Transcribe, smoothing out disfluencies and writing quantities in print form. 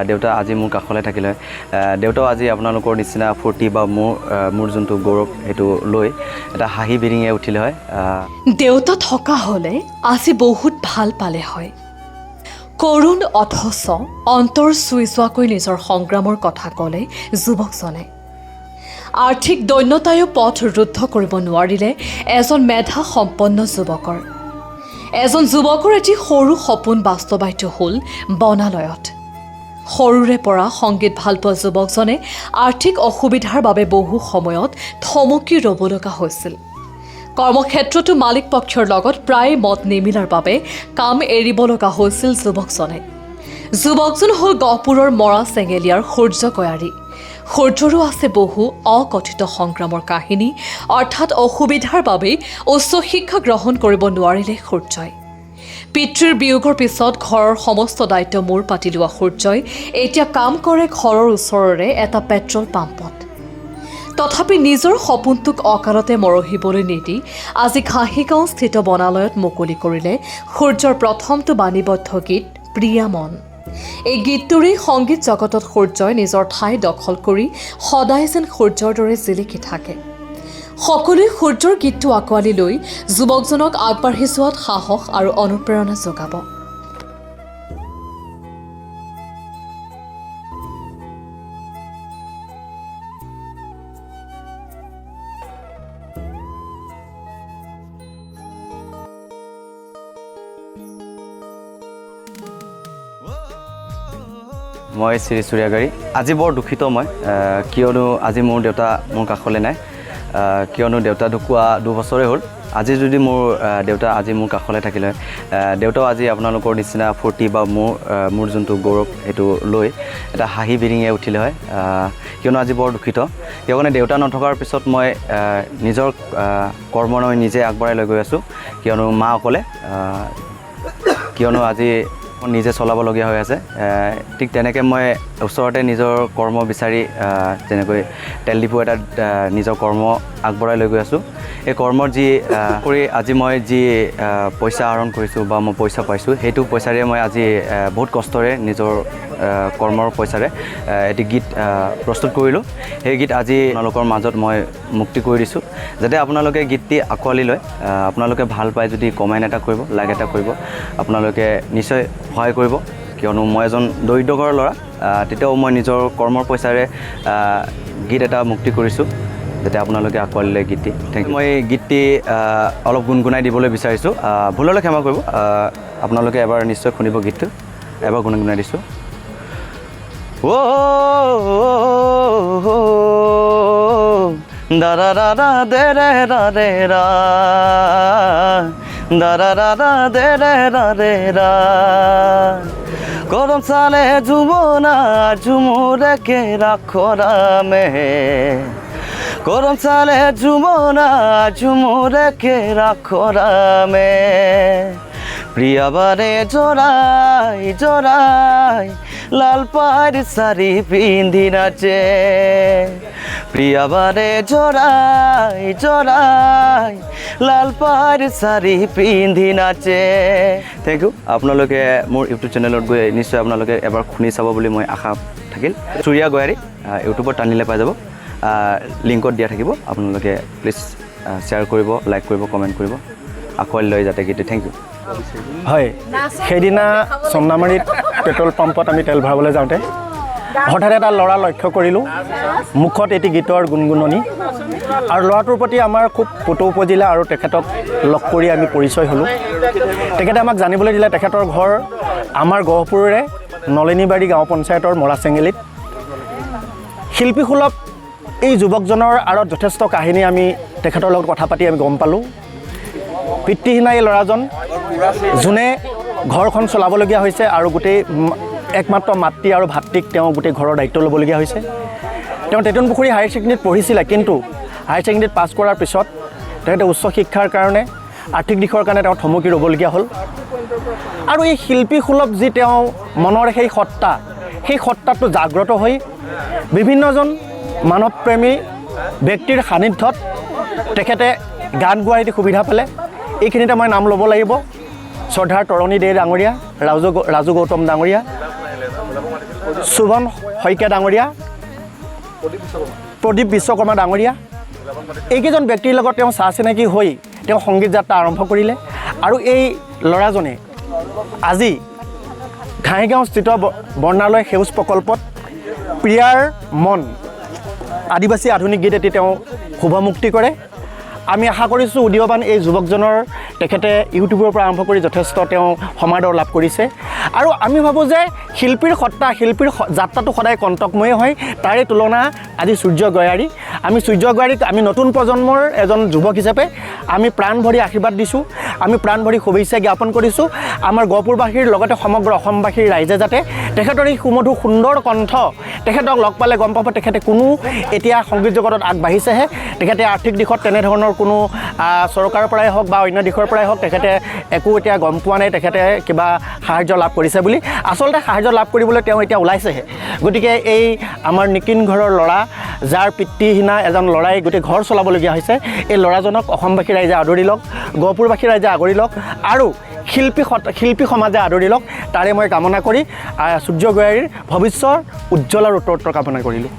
দেউতা আজি মোৰ কাষলৈ থাকিলে দেউতাও আজি আপোনালোকৰ নিচিনা ফূৰ্তি বা মোৰ যোনটো গৌৰৱ সেইটো লৈ এটা হাঁহি বিৰিঙে উঠিলে হয় দেউতা থকা হ'লে আজি বহুত ভাল পালে হয় কৰুণ অথচ অন্তৰ চুই যোৱাকৈ নিজৰ সংগ্ৰামৰ কথা ক'লে যুৱকজনে আৰ্থিক দৈন্যতায়ো পথ ৰুদ্ধ কৰিব নোৱাৰিলে এজন মেধা সম্পন্ন যুৱকৰ এজন যুৱকৰ এটি সৰু সপোন বাস্তৱায়িত হ'ল বনালয়ত সৰুৰে পৰা সংগীত ভালপোৱা যুৱকজনে আৰ্থিক অসুবিধাৰ বাবে বহু সময়ত থমকি ৰ'ব লগা হৈছিল কৰ্মক্ষেত্ৰতো মালিক পক্ষৰ লগত প্ৰায় মত নিমিলাৰ বাবে কাম এৰিব লগা হৈছিল যুৱকজন হ'ল গহপুৰৰ মৰা চেঙেলীয়াৰ সূৰ্য কয়াৰী সূৰ্যৰো আছে বহু অকথিত সংগ্ৰামৰ কাহিনী অৰ্থাৎ অসুবিধাৰ বাবে উচ্চ শিক্ষা গ্ৰহণ কৰিব নোৱাৰিলে সূৰ্যই পিতৃৰ বিয়োগৰ পিছত ঘৰৰ সমস্ত দায়িত্ব মূৰ পাতি লোৱা সূৰ্যই এতিয়া কাম কৰে ঘৰৰ ওচৰৰে এটা পেট্ৰল পাম্পত তথাপি নিজৰ সপোনটোক অকালতে মৰহিবলৈ নিদি আজি ঘাঁহিগাঁও স্থিত বনালয়ত মুকলি কৰিলে সূৰ্যৰ প্ৰথমটো বাণীবদ্ধ গীত প্ৰিয়া মন এই গীতটোৰেই সংগীত জগতত সূৰ্যই নিজৰ ঠাই দখল কৰি সদায় যেন সূৰ্যৰ দৰে জিলিকি থাকে সকলোৱে সূৰ্যৰ গীতটো আঁকোৱালি লৈ যুৱকজনক আগবাঢ়ি যোৱাত সাহস আৰু অনুপ্ৰেৰণা যোগাব মই শ্ৰী চুৰিয়াগাৰী আজি বৰ দুখিত মই কিয়নো আজি মোৰ দেউতা মোৰ কাষলৈ নাই কিয়নো দেউতা ঢুকুৱা 2 বছৰে হ'ল আজি যদি মোৰ দেউতা আজি মোৰ কাষলৈ থাকিলে দেউতাও আজি আপোনালোকৰ নিচিনা ফূৰ্তি বা মোৰ যোনটো গৌৰৱ সেইটো লৈ এটা হাঁহি বিৰিঙে উঠিলে হয় কিয়নো আজি বৰ দুখিত কিয়নো দেউতা নথকাৰ পিছত মই নিজৰ কৰ্মলৈ নিজে আগবঢ়াই লৈ গৈ আছোঁ কিয়নো মা অকলে কিয়নো আজি নিজে চলাবলগীয়া হৈ আছে ঠিক তেনেকৈ মই ওচৰতে নিজৰ কৰ্ম বিচাৰি যেনেকৈ তেল ডিপু এটাত নিজৰ কৰ্ম আগবঢ়াই লৈ গৈ আছোঁ এই কৰ্মৰ যি কৰি আজি মই যি পইচা আহৰণ কৰিছোঁ বা মই পইচা পাইছোঁ সেইটো পইচাৰে মই আজি বহুত কষ্টৰে নিজৰ কৰ্মৰ পইচাৰে এটি গীত প্ৰস্তুত কৰিলোঁ সেই গীত আজি আপোনালোকৰ মাজত মই মুক্তি কৰি দিছোঁ যাতে আপোনালোকে গীতটি আঁকোৱালি লয় আপোনালোকে ভাল পায় যদি কমেণ্ট এটা কৰিব লাইক এটা কৰিব আপোনালোকে নিশ্চয় সহায় কৰিব কিয়নো মই এজন দৰিদ্ৰ ঘৰৰ ল'ৰা তেতিয়াও মই নিজৰ কৰ্মৰ পইচাৰে গীত এটা মুক্তি কৰিছোঁ যাতে আপোনালোকে আঁকোৱালি লয় গীতটি থেংক ইউ মই গীতটি অলপ গুণগুণাই দিবলৈ বিচাৰিছোঁ ভুল হ'লে ক্ষমা কৰিব আপোনালোকে এবাৰ নিশ্চয় শুনিব গীতটো এবাৰ গুণগুণাই দিছোঁ da da da da de re da de ra da da da da de re da de ra গরম সালে ঝুমনা ঝুমুরে কে রাখো রামে গরম সালে ঝুমনা ঝুমুরে কে রাখো রামে প্রিয়াবারে জোড়াই জোড়াই লাল পাড় শাড়ি পিন্ধি নাচে প্রিয়াবারে জোড়াই জোড়াই লাল পাড় শাড়ি পিন্ধি নাচে থেংক ইউ আপোনালোকে মোৰ ইউটিউব চেনেলত গৈ নিশ্চয় আপোনালোকে এবাৰ শুনি চাব বুলি মই আশা থাকিল চুৰিয়া গয়াৰী ইউটিউবত টানিলে পাই যাব লিংকত দিয়া থাকিব আপোনালোকে প্লিজ শ্বেয়াৰ কৰিব লাইক কৰিব কমেণ্ট কৰিব আঁকোৱালি লৈ যাতে গীতটো থেংক ইউ হয় সেইদিনা চমনামাৰীত পেট্ৰল পাম্পত আমি তেল ভৰাবলৈ যাওঁতে হঠাৎ এটা ল'ৰা লক্ষ্য কৰিলোঁ মুখত এটি গীতৰ গুণগুণনি আৰু ল'ৰাটোৰ প্ৰতি আমাৰ খুব পুতৌ উপজিলা আৰু তেখেতক লগ কৰি আমি পৰিচয় হ'লোঁ তেখেতে আমাক জানিবলৈ দিলে তেখেতৰ ঘৰ আমাৰ গহপুৰৰে নলিনীবাৰী গাঁও পঞ্চায়তৰ মৰা চেঙেলীত শিল্পীসুলভ এই যুৱকজনৰ আঁৰত যথেষ্ট কাহিনী আমি তেখেতৰ লগত কথা পাতি আমি গম পালোঁ পিতৃহীনা এই ল'ৰাজন যোনে ঘৰখন চলাবলগীয়া হৈছে আৰু গোটেই একমাত্ৰ মাতৃ আৰু ভাতৃক তেওঁ গোটেই ঘৰৰ দায়িত্ব ল'বলগীয়া হৈছে তেওঁ তেতুনপুখুৰী হায়াৰ ছেকেণ্ডেৰীত পঢ়িছিলে কিন্তু হায়াৰ ছেকেণ্ডেৰীত পাছ কৰাৰ পিছত তেখেতে উচ্চ শিক্ষাৰ কাৰণে আৰ্থিক দিশৰ কাৰণে তেওঁ থমকি ৰ'বলগীয়া হ'ল আৰু এই শিল্পীসুলভ যি তেওঁ মনৰ সেই সত্তাটো জাগ্ৰত হৈ বিভিন্নজন মানৱপ্ৰেমী ব্যক্তিৰ সান্নিধ্যত তেখেতে গান গোৱাৰ এটি সুবিধা পালে এইখিনিতে মই নাম ল'ব লাগিব শ্ৰদ্ধাৰ তৰণী দে ডাঙৰীয়া ৰাজু গৌতম ডাঙৰীয়া শুভন শইকীয়া ডাঙৰীয়া, প্ৰদীপ বিশ্বকৰ্মা ডাঙৰীয়া, এইকেইজন ব্যক্তিৰ লগত তেওঁ চা চিনাকি হৈ তেওঁ সংগীত যাত্ৰা আৰম্ভ কৰিলে। আৰু এই ল'ৰাজনে আজি ঘাঁহিগাঁওস্থিত বৰ্ণালয় সেউজ প্ৰকল্পত প্ৰিয়াৰ মন আদিবাসী আধুনিক গীত এটি তেওঁ শুভমুক্তি কৰে। আমি আশা কৰিছোঁ উদীয়মান এই যুৱকজনৰ তেখেতে ইউটিউবৰ পৰা আৰম্ভ কৰি যথেষ্ট তেওঁ সমাদৰ লাভ কৰিছে। আৰু আমি ভাবোঁ যে শিল্পীৰ সত্তা, শিল্পীৰ যাত্ৰাটো সদায় কণ্টকময় হয়। তাৰে তুলনা আজি সূৰ্য গয়াৰী। আমি সূৰ্য গয়াৰীক আমি নতুন প্ৰজন্মৰ এজন যুৱক হিচাপে আমি প্ৰাণ ভৰি আশীৰ্বাদ দিছোঁ, আমি প্ৰাণ ভৰি শুভেচ্ছা জ্ঞাপন কৰিছোঁ। আমাৰ গহপুৰবাসীৰ লগতে সমগ্ৰ অসমবাসীৰ ৰাইজে যাতে তেখেতৰ এই সুমধুৰ সুন্দৰ কণ্ঠ তেখেতক লগ পালে গম পাব তেখেতে কোনো এতিয়া সংগীত জগতত আগবাঢ়িছেহে। তেখেতে আৰ্থিক দিশত তেনেধৰণৰ কোনো চৰকাৰৰ পৰাই হওক বা অন্য দিশৰ পৰাই হওক তেখেতে একো এতিয়া গম পোৱা নাই তেখেতে কিবা সাহাৰ্য লাভ কৰিছে বুলি। আচলতে সাহাৰ্য লাভ কৰিবলৈ তেওঁ এতিয়া ওলাইছেহে। গতিকে এই আমাৰ নিকিন ঘৰৰ ল'ৰা, যাৰ পিতৃহীনা এজন ল'ৰাই গোটেই ঘৰ চলাবলগীয়া হৈছে, এই ল'ৰাজনক অসমবাসী ৰাইজে আদৰি লওক, গহপুৰবাসী ৰাইজে আদৰি লওক আৰু শিল্পী সমাজে আদৰি লওক, তাৰে মই কামনা কৰি সূৰ্য গয়াৰীৰ ভৱিষ্যত উজ্জ্বল আৰু উত্তৰোত্তৰ কামনা কৰিলোঁ।